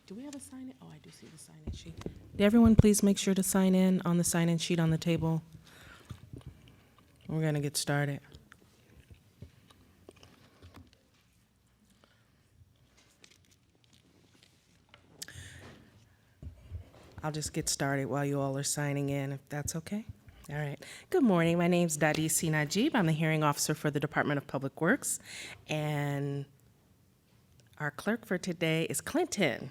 Do we have a sign in? Oh, I do see the sign-in sheet. Did everyone please make sure to sign in on the sign-in sheet on the table? We're going to get started. I'll just get started while you all are signing in, if that's okay. All right. Good morning. My name's Dadisi Najib. I'm the hearing officer for the Department of Public Works. And our clerk for today is Clinton.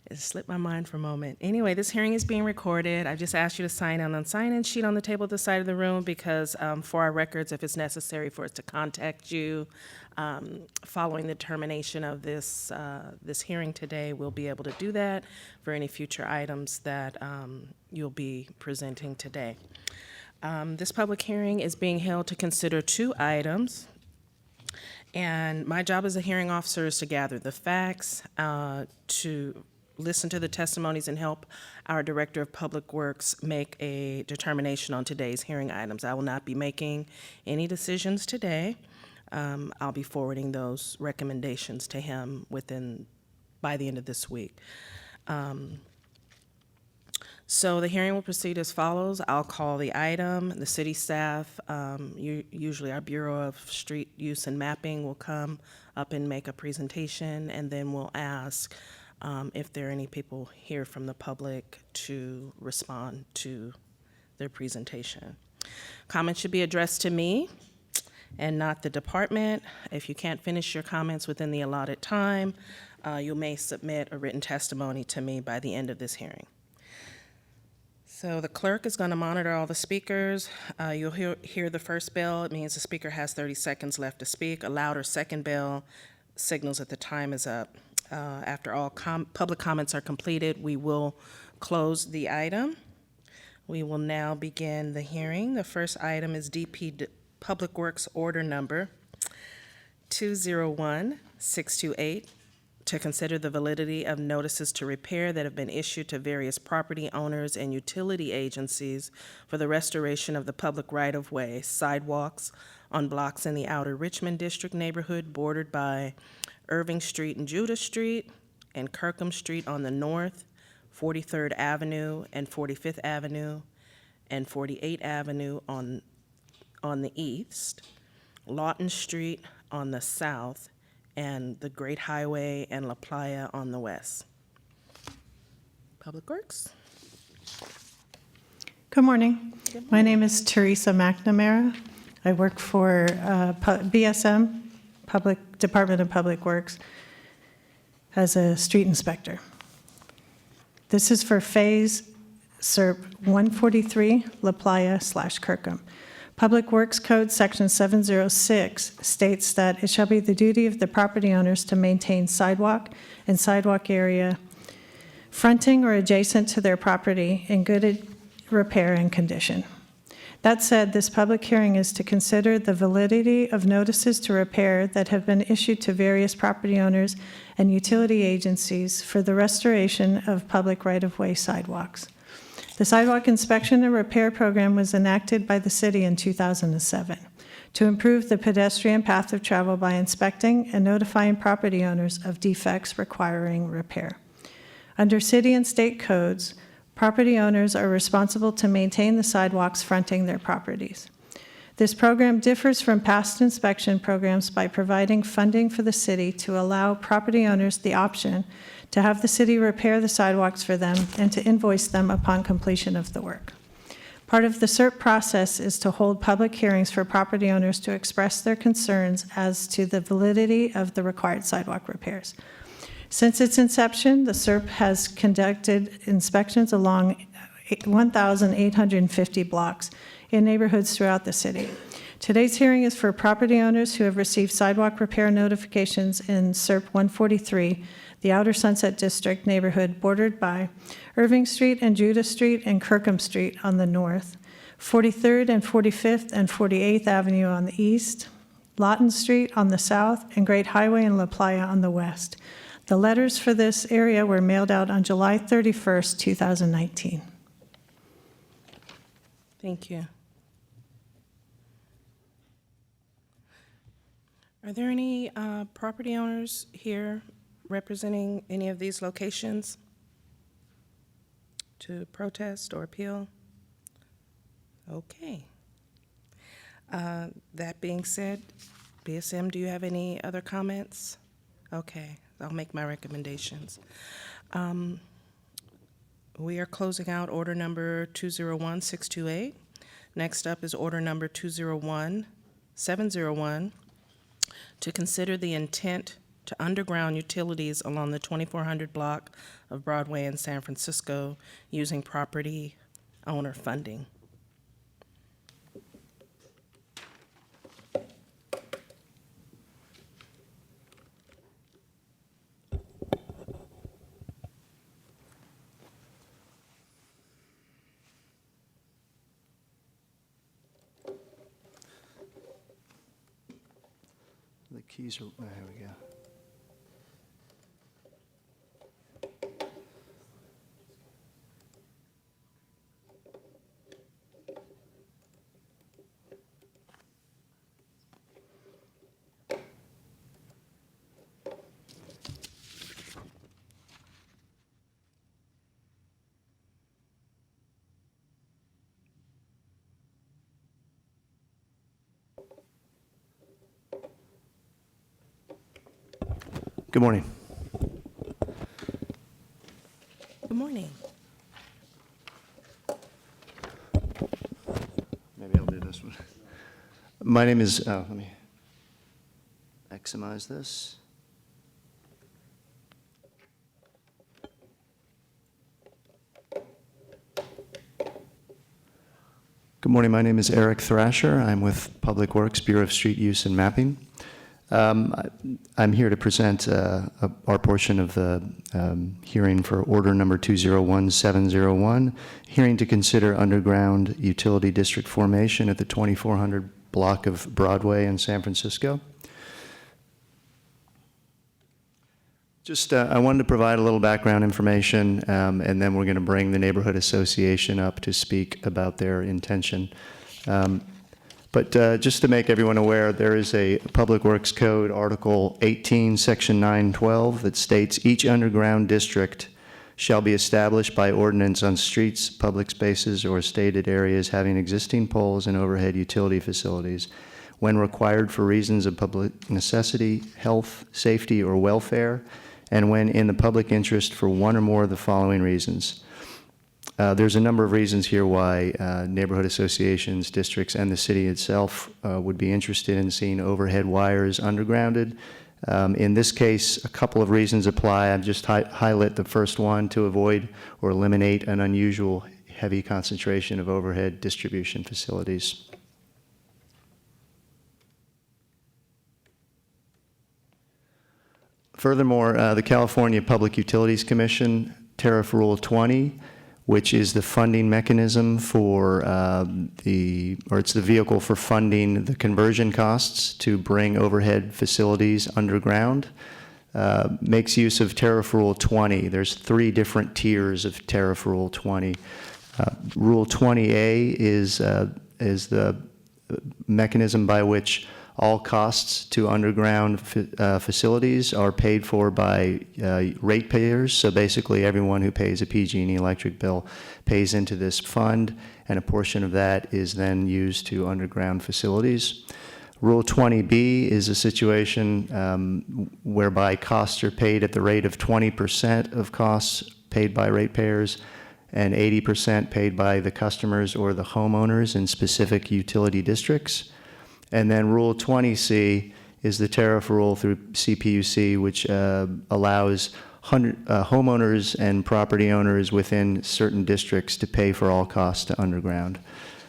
It slipped my mind for a moment. Anyway, this hearing is being recorded. I just asked you to sign in on the sign-in sheet on the table at the side of the room because for our records, if it's necessary for us to contact you following the termination of this hearing today, we'll be able to do that for any future items that you'll be presenting today. This public hearing is being held to consider two items. And my job as a hearing officer is to gather the facts, to listen to the testimonies, and help our Director of Public Works make a determination on today's hearing items. I will not be making any decisions today. I'll be forwarding those recommendations to him by the end of this week. So the hearing will proceed as follows. I'll call the item. The city staff, usually our Bureau of Street Use and Mapping, will come up and make a presentation, and then we'll ask if there are any people here from the public to respond to their presentation. Comments should be addressed to me and not the department. If you can't finish your comments within the allotted time, you may submit a written testimony to me by the end of this hearing. So the clerk is going to monitor all the speakers. You'll hear the first bell. It means the speaker has 30 seconds left to speak. A louder second bell signals that the time is up. After all public comments are completed, we will close the item. We will now begin the hearing. The first item is DP Public Works Order Number 201628. To consider the validity of notices to repair that have been issued to various property owners and utility agencies for the restoration of the public right-of-way sidewalks on blocks in the outer Richmond District neighborhood bordered by Irving Street and Judah Street and Kirkham Street on the north, 43rd Avenue and 45th Avenue, and 48th Avenue on the east, Lawton Street on the south, and the Great Highway and La Playa on the west. Public Works. Good morning. My name is Teresa McNamara. I work for BSM, Department of Public Works, as a street inspector. This is for Phase SERP 143, La Playa/Kirkham. Public Works Code Section 706 states that it shall be the duty of the property owners to maintain sidewalk and sidewalk area fronting or adjacent to their property in good repair and condition. That said, this public hearing is to consider the validity of notices to repair that have been issued to various property owners and utility agencies for the restoration of public right-of-way sidewalks. The Sidewalk Inspection and Repair Program was enacted by the city in 2007 to improve the pedestrian path of travel by inspecting and notifying property owners of defects requiring repair. Under city and state codes, property owners are responsible to maintain the sidewalks fronting their properties. This program differs from past inspection programs by providing funding for the city to allow property owners the option to have the city repair the sidewalks for them and to invoice them upon completion of the work. Part of the SERP process is to hold public hearings for property owners to express their concerns as to the validity of the required sidewalk repairs. Since its inception, the SERP has conducted inspections along 1,850 blocks in neighborhoods throughout the city. Today's hearing is for property owners who have received sidewalk repair notifications in SERP 143, the Outer Sunset District neighborhood bordered by Irving Street and Judah Street and Kirkham Street on the north, 43rd and 45th and 48th Avenue on the east, Lawton Street on the south, and Great Highway and La Playa on the west. The letters for this area were mailed out on July 31st, 2019. Thank you. Are there any property owners here representing any of these locations to protest or appeal? Okay. That being said, BSM, do you have any other comments? Okay, I'll make my recommendations. We are closing out order number 201628. Next up is order number 201701, to consider the intent to underground utilities along the 2400 block of Broadway in San Francisco using property owner funding. The keys are, there we go. Good morning. Good morning. Maybe I'll do this one. My name is, let me maximize this. Good morning, my name is Eric Thrasher. I'm with Public Works, Bureau of Street Use and Mapping. I'm here to present our portion of the hearing for order number 201701, hearing to consider underground utility district formation at the 2400 block of Broadway in San Francisco. Just, I wanted to provide a little background information, and then we're going to bring the Neighborhood Association up to speak about their intention. But just to make everyone aware, there is a Public Works Code, Article 18, Section 912, that states each underground district shall be established by ordinance on streets, public spaces, or stated areas having existing poles and overhead utility facilities when required for reasons of public necessity, health, safety, or welfare, and when in the public interest for one or more of the following reasons. There's a number of reasons here why neighborhood associations, districts, and the city itself would be interested in seeing overhead wires undergrounded. In this case, a couple of reasons apply. I've just highlight the first one: to avoid or eliminate an unusual heavy concentration of overhead distribution facilities. Furthermore, the California Public Utilities Commission, Tariff Rule 20, which is the funding mechanism for it's the vehicle for funding the conversion costs to bring overhead facilities underground, makes use of Tariff Rule 20. There's 3 different tiers of Tariff Rule 20. Rule 20A is the mechanism by which all costs to underground facilities are paid for by ratepayers. So basically everyone who pays a PG&E electric bill pays into this fund, and a portion of that is then used to underground facilities. Rule 20B is a situation whereby costs are paid at the rate of 20% of costs paid by ratepayers and 80% paid by the customers or the homeowners in specific utility districts. And then Rule 20C is the tariff rule through CPUC, which allows homeowners and property owners within certain districts to pay for all costs to underground.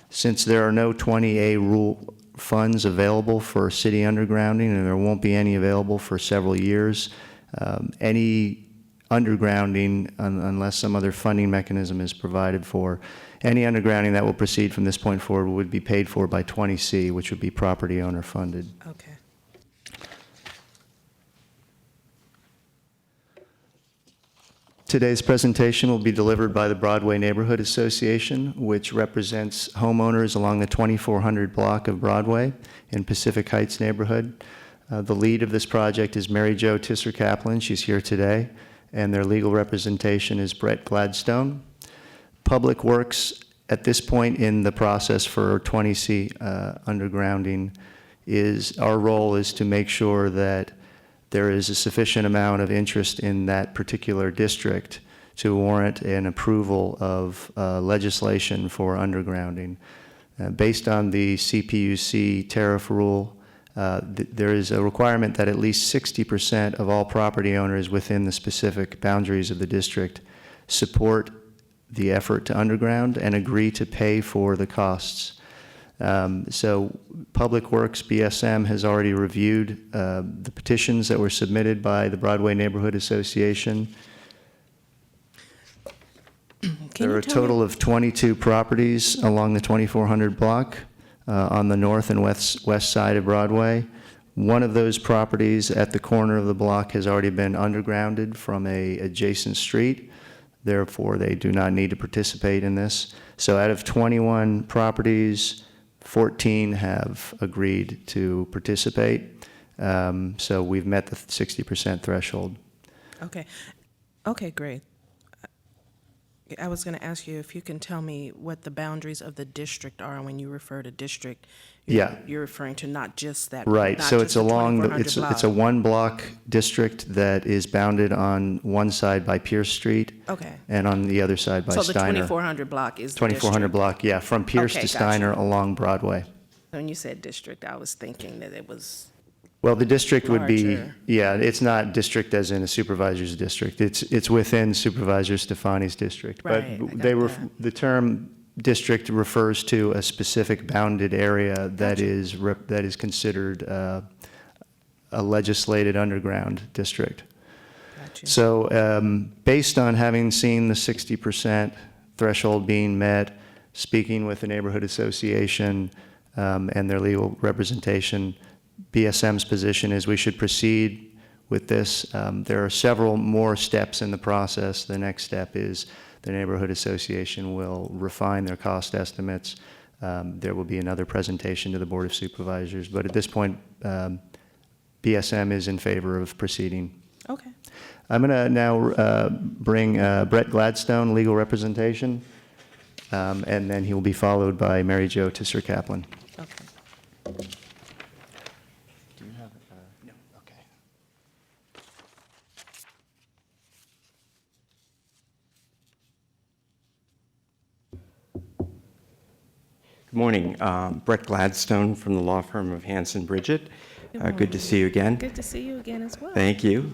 Since there are no 20A rule funds available for city undergrounding, and there won't be any available for several years, any undergrounding, unless some other funding mechanism is provided for, any undergrounding that will proceed from this point forward would be paid for by 20C, which would be property owner funded. Okay. Today's presentation will be delivered by the Broadway Neighborhood Association, which represents homeowners along the 2400 block of Broadway in Pacific Heights neighborhood. The lead of this project is Mary Jo Tisser Kaplan. She's here today. And their legal representation is Brett Gladstone. Public Works, at this point in the process for 20C undergrounding, our role is to make sure that there is a sufficient amount of interest in that particular district to warrant an approval of legislation for undergrounding. Based on the CPUC tariff rule, there is a requirement that at least 60% of all property owners within the specific boundaries of the district support the effort to underground and agree to pay for the costs. So Public Works, BSM, has already reviewed the petitions that were submitted by the Broadway Neighborhood Association. There are a total of 22 properties along the 2400 block on the north and west side of Broadway. One of those properties at the corner of the block has already been undergrounded from an adjacent street. Therefore, they do not need to participate in this. So out of 21 properties, 14 have agreed to participate. So we've met the 60% threshold. Okay. Okay, great. I was going to ask you if you can tell me what the boundaries of the district are. When you refer to district, you're referring to not just that. Right. not So just it's the along the, 2400 it's a block. one block district that is bounded on one side by Pierce Street. Okay. And on the other side by So the Steiner. 2400 block is the 2400 district. block, yeah, from Pierce Okay, to gotcha. Steiner along Broadway. When you said district, I was thinking that it was, Well, the district would be, Larger. yeah, it's not district as in a supervisor's district. It's within Supervisor Stefani's district. Right, I But got that. the term district refers to a specific bounded area that is considered a legislated underground district. got you. So based on having seen the 60% threshold being met, speaking with the neighborhood association and their legal representation, BSM's position is we should proceed with this. There are several more steps in the process. The next step is the neighborhood association will refine their cost estimates. There will be another presentation to the Board of Supervisors. But at this point, BSM is in favor of proceeding. Okay. I'm going to now bring Brett Gladstone, legal representation, and then he will be followed by Mary Jo Tisser Kaplan. Okay. Do you have no? Okay. Good morning. Brett Gladstone from the law firm of Hanson Bridget. Good to see you again. Good to see you again as well. Thank you.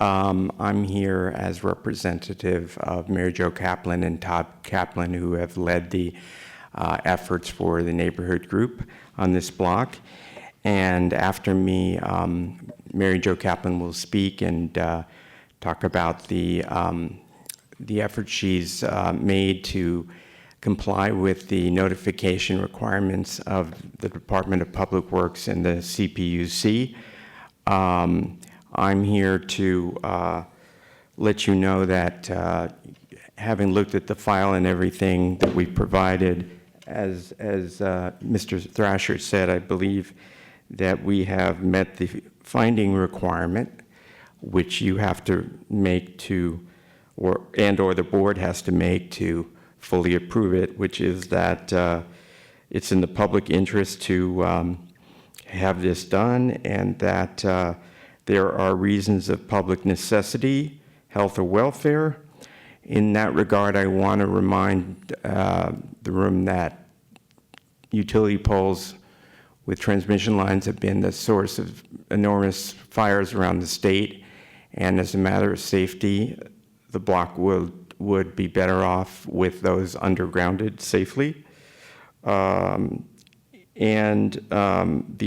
I'm here as representative of Mary Jo Kaplan and Todd Kaplan, who have led the efforts for the neighborhood group on this block. And after me, Mary Jo Kaplan will speak and talk about the effort she's made to comply with the notification requirements of the Department of Public Works and the CPUC. I'm here to let you know that having looked at the file and everything that we provided, as Mr. Thrasher said, I believe that we have met the finding requirement, which you have to make to, or the board has to make to fully approve it, which is that it's in the public interest to have this done, and that there are reasons of public necessity, health or welfare. In that regard, I want to remind the room that utility poles with transmission lines have been the source of enormous fires around the state, and as a matter of safety, the block would be better off with those undergrounded safely. The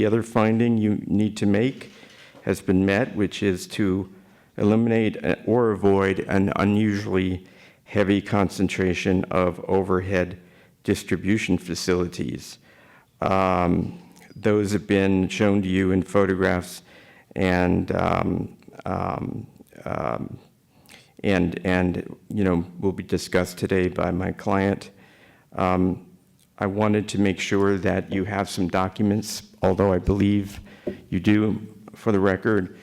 other finding you need to make has been met, which is to eliminate or avoid an unusually heavy concentration of overhead distribution facilities. Those have been shown to you in photographs and will be discussed today by my client. I wanted to make sure that you have some documents, although I believe you do, for the record,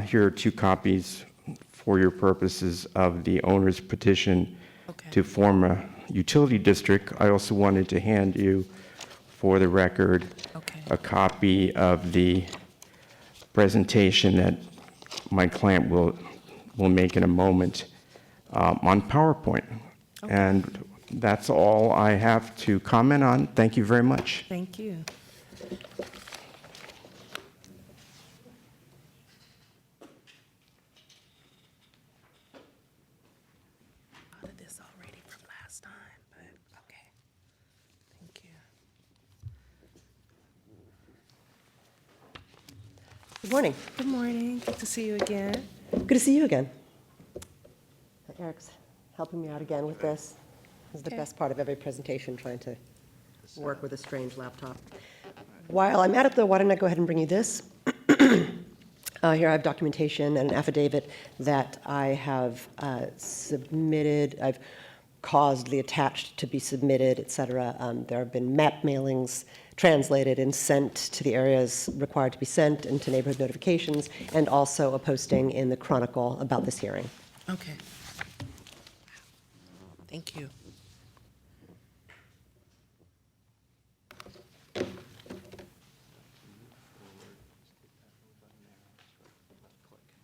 here are 2 copies for your purposes of the owner's petition Okay. to form a utility district. I also wanted to hand you, for the record, Okay. a copy of the presentation that my client will make in a moment on PowerPoint. And that's all I have to comment on. Thank you very much. Thank you. Thought of this already from last time, but okay. Thank you. Good morning. Good morning. Good to see you again. Good to see you again. Eric's helping me out again with this. This is the Okay. best part of every presentation, trying to work with a strange laptop. While I'm at it, though, why don't I go ahead and bring you this? Here I have documentation and an affidavit that I have submitted. I've caused the attached to be submitted, et cetera. There have been map mailings translated and sent to the areas required to be sent and to neighborhood notifications, and also a posting in the Chronicle about this hearing. Okay. Thank you.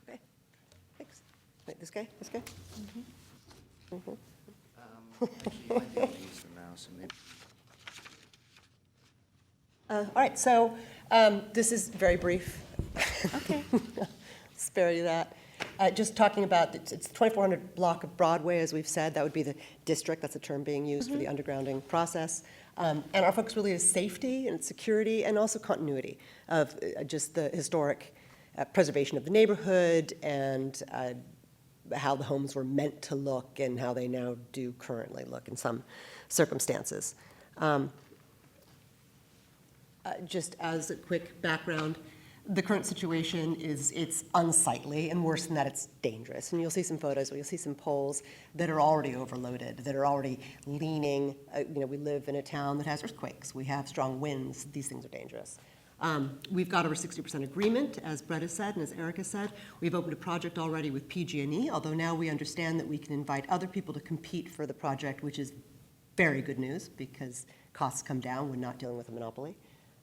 Okay, thanks. Wait, this guy? This guy? All right, so this is very brief. Okay. Spare you that. Just talking about, it's 2400 block of Broadway, as we've said. That would be the district. That's the term being used for the undergrounding process. And our focus really is safety and security and also continuity of just the historic preservation of the neighborhood and how the homes were meant to look and how they now do currently look in some circumstances. Just as a quick background, the current situation is it's unsightly, and worse than that, it's dangerous. And you'll see some photos where you'll see some poles that are already overloaded, that are already leaning. We live in a town that has earthquakes. We have strong winds. These things are dangerous. We've got over 60% agreement, as Brett has said and as Erica said. We've opened a project already with PG&E, although now we understand that we can invite other people to compete for the project, which is very good news because costs come down when not dealing with a monopoly.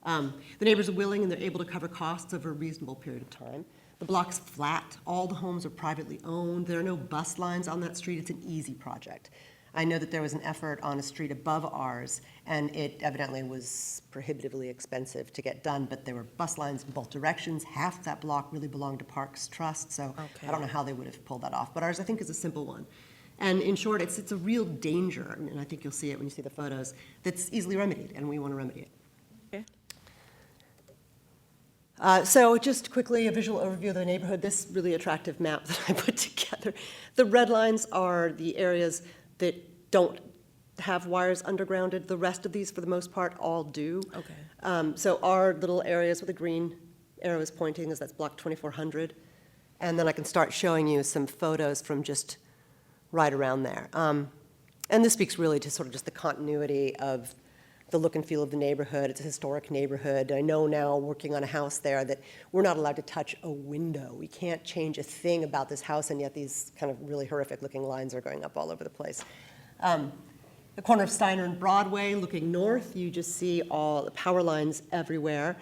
The neighbors are willing and they're able to cover costs over a reasonable period of time. The block's flat. All the homes are privately owned. There are no bus lines on that street. It's an easy project. I know that there was an effort on a street above ours, and it evidently was prohibitively expensive to get done, but there were bus lines in both directions. Half that block really belonged to Parks Trust, so Okay. I don't know how they would have pulled that off. But ours, I think, is a simple one. And in short, it's a real danger, and I think you'll see it when you see the photos, that's easily remedied, and we want to remedy it. Okay. So just quickly, a visual overview of the neighborhood, this really attractive map that I put together. The red lines are the areas that don't have wires undergrounded. The rest of these, for the most part, all do. Okay. So our little areas with the green arrow is pointing is that's block 2400. And then I can start showing you some photos from just right around there. And this speaks really to sort of just the continuity of the look and feel of the neighborhood. It's a historic neighborhood. I know now, working on a house there, that we're not allowed to touch a window. We can't change a thing about this house, and yet these kind of really horrific-looking lines are going up all over the place. The corner of Steiner and Broadway, looking north, you just see all the power lines everywhere,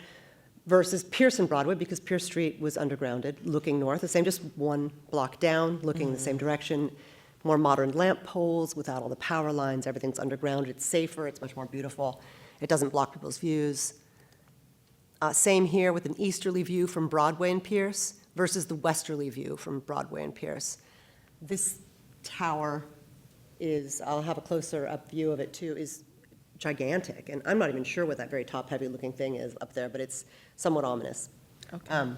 versus Pierce and Broadway, because Pierce Street was undergrounded, looking north, the same, just one block down, looking the same direction. More modern lamp poles without all the power lines. Everything's underground. It's safer. It's much more beautiful. It doesn't block people's views. Same here with an easterly view from Broadway and Pierce versus the westerly view from Broadway and Pierce. This tower is, I'll have a closer up view of it too, is gigantic. And I'm not even sure what that very top-heavy looking thing is up there, but it's somewhat ominous. Okay.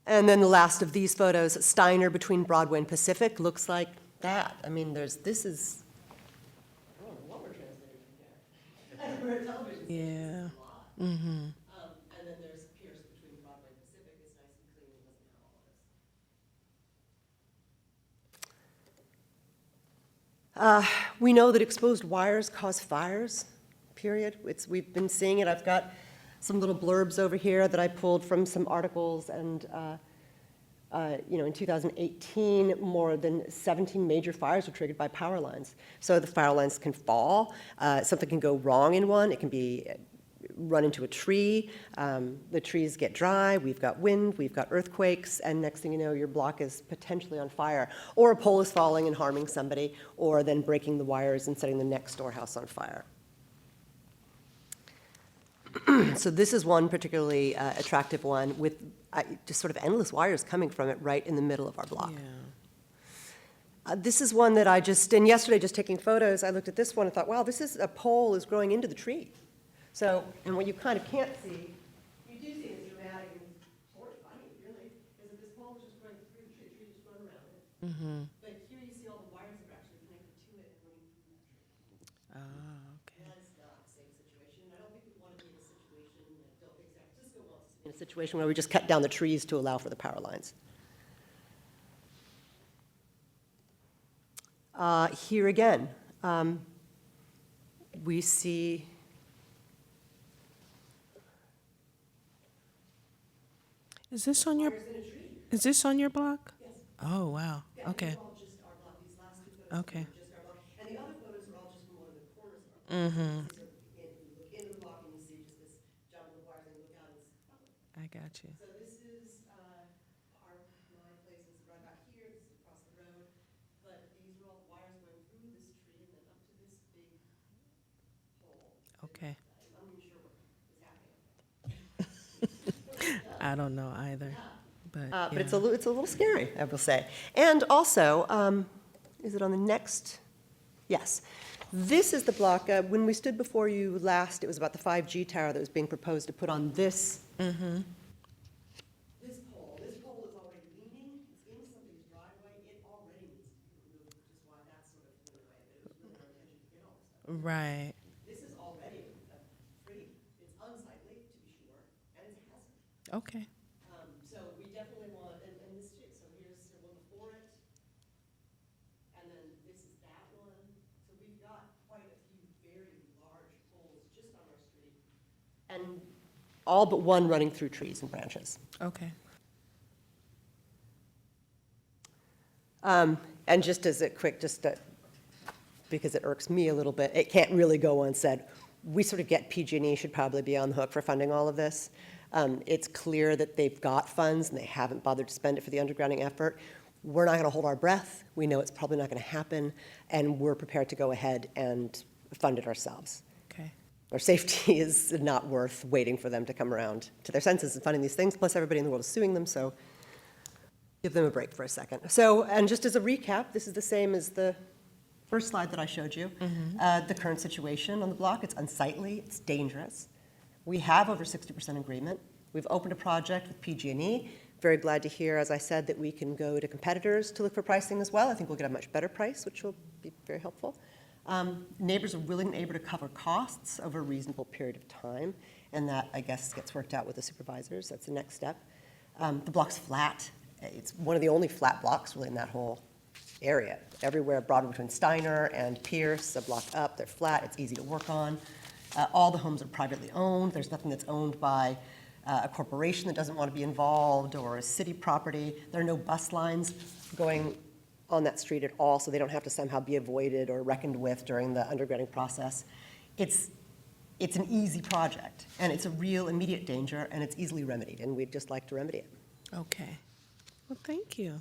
And then the last of these photos, Steiner between Broadway and Pacific, looks like that. I mean, this is, I don't know what we're translating from here. We're a television. Yeah. And then there's Pierce between Broadway and Pacific. It's nice and clean. It doesn't have all this. We know that exposed wires cause fires, period. We've been seeing it. I've got some little blurbs over here that I pulled from some articles, and, in 2018, more than 17 major fires were triggered by power lines. So the power lines can fall, something can go wrong in one, it can be run into a tree, the trees get dry, we've got wind, we've got earthquakes, and next thing you know, your block is potentially on fire. Or a pole is falling and harming somebody, or then breaking the wires and setting the next door house on fire. So this is one particularly attractive one with just sort of endless wires coming from it right in the middle of our block. This is one that and yesterday, just taking photos, I looked at this one and thought, wow, this is, a pole is growing into the tree. So, and what you kind of can't see, you do see it's dramatic and sort of funny, really, is that this pole is just growing through the tree just run around it. But here you see all the wires that are actually connected to it and running through that tree. Okay. That's not the same situation. I don't think we want to be in a situation, I don't think San Francisco wants to be in a situation where we just cut down the trees to allow for the power lines. Here again, we see Is this on your, is this on your block? Yes. Oh, wow, okay, These are all just our block. These last two photos Okay. are just our block. And the other photos are all just from one of the corners of our block. So you look into the block and you see just this jumble of wires, and you look out, and it's public. I got you. So this is, our, my place is right about here, this is across the road. But these are all the wires going through this tree and then up to this big hole. Okay, I'm not even sure what is happening. I don't know either, but But yeah. it's a little scary, I will say. And also, is it on the next? Yes. This is the block, when we stood before you last, it was about the 5G tower that was being proposed to put on this. This pole. This pole is already leaning, it's in somebody's driveway, it already needs to be removed, which is why that's sort of in the way, but it was really our intention to get all this stuff. Right, This is already a tree. It's unsightly, to be sure, and it's a hazard. okay, So we definitely want, and this too, so here's the one before it, and then this is that one. So we've got quite a few very large poles just on our street. And all but one running through trees and branches. okay. And just as a quick, because it irks me a little bit, it can't really go unsaid. We sort of get PG&E should probably be on the hook for funding all of this. It's clear that they've got funds and they haven't bothered to spend it for the undergrounding effort. We're not going to hold our breath. We know it's probably not going to happen, and we're prepared to go ahead and fund it ourselves. Okay, Our safety is not worth waiting for them to come around to their senses and funding these things, plus everybody in the world is suing them, so give them a break for a second. So, and just as a recap, this is the same as the first slide that I showed you. The current situation on the block, it's unsightly, it's dangerous. We have over 60% agreement. We've opened a project with PG&E. Very glad to hear, as I said, that we can go to competitors to look for pricing as well. I think we'll get a much better price, which will be very helpful. Neighbors are willing and able to cover costs over a reasonable period of time, and that, I guess, gets worked out with the supervisors. That's the next step. The block's flat. It's one of the only flat blocks really in that whole area. Everywhere, Broadway between Steiner and Pierce, a block up, they're flat, it's easy to work on. All the homes are privately owned. There's nothing that's owned by a corporation that doesn't want to be involved or a city property. There are no bus lines going on that street at all, so they don't have to somehow be avoided or reckoned with during the undergrounding process. It's an easy project, and it's a real immediate danger, and it's easily remedied, and we'd just like to remedy it. okay. Well, thank you.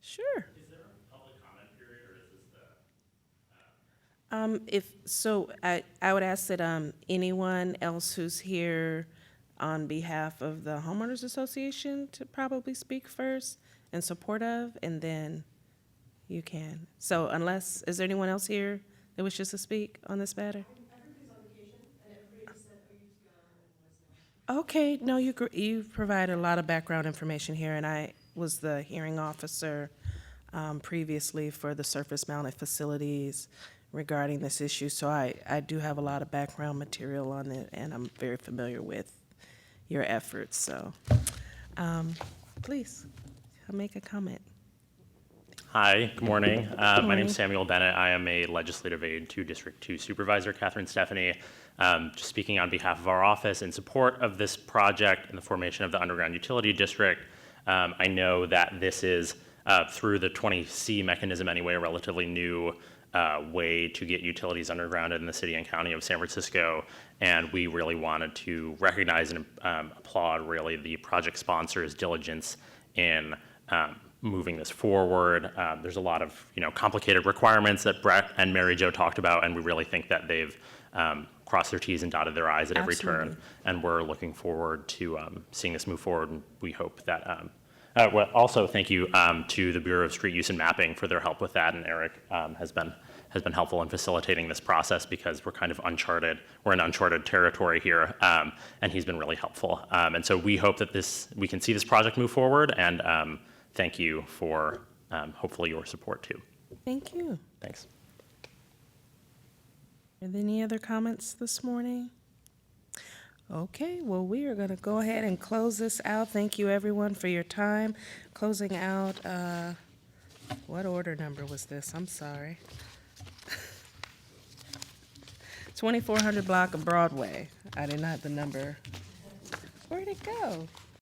Sure. Is there a public comment period, or is this I would ask that, anyone else who's here on behalf of the homeowners association to probably speak first in support of, and then you can. So unless, is there anyone else here that wishes to speak on this matter? Okay, no, you provided a lot of background information here, and I was the hearing officer previously for the surface mounted facilities regarding this issue, so I do have a lot of background material on it, and I'm very familiar with your efforts, so please, make a comment. Hi, good morning. My morning. name's Samuel Bennett. I am a legislative aide to District 2 Supervisor Catherine Stephanie. Just speaking on behalf of our office in support of this project and the formation of the underground utility district. I know that this is, through the 20C mechanism anyway, a relatively new way to get utilities underground in the city and county of San Francisco. And we really wanted to recognize and applaud really the project sponsor's diligence in moving this forward. There's a lot of complicated requirements that Brett and Mary Jo talked about, and we really think that they've crossed their T's and dotted their I's at every Absolutely. turn. And we're looking forward to seeing this move forward. And we hope that. Well, also, thank you to the Bureau of Street Use and Mapping for their help with that, and Eric has been helpful in facilitating this process because we're kind of uncharted. We're in uncharted territory here, and he's been really helpful. And so we hope that we can see this project move forward. And thank you for hopefully your support too. Thank you. Thanks. Are there any other comments this morning? Okay, well, we are going to go ahead and close this out. Thank you, everyone, for your time. Closing out, what order number was this? I'm sorry. 2400 block of Broadway. I did not have the number. Where'd it go?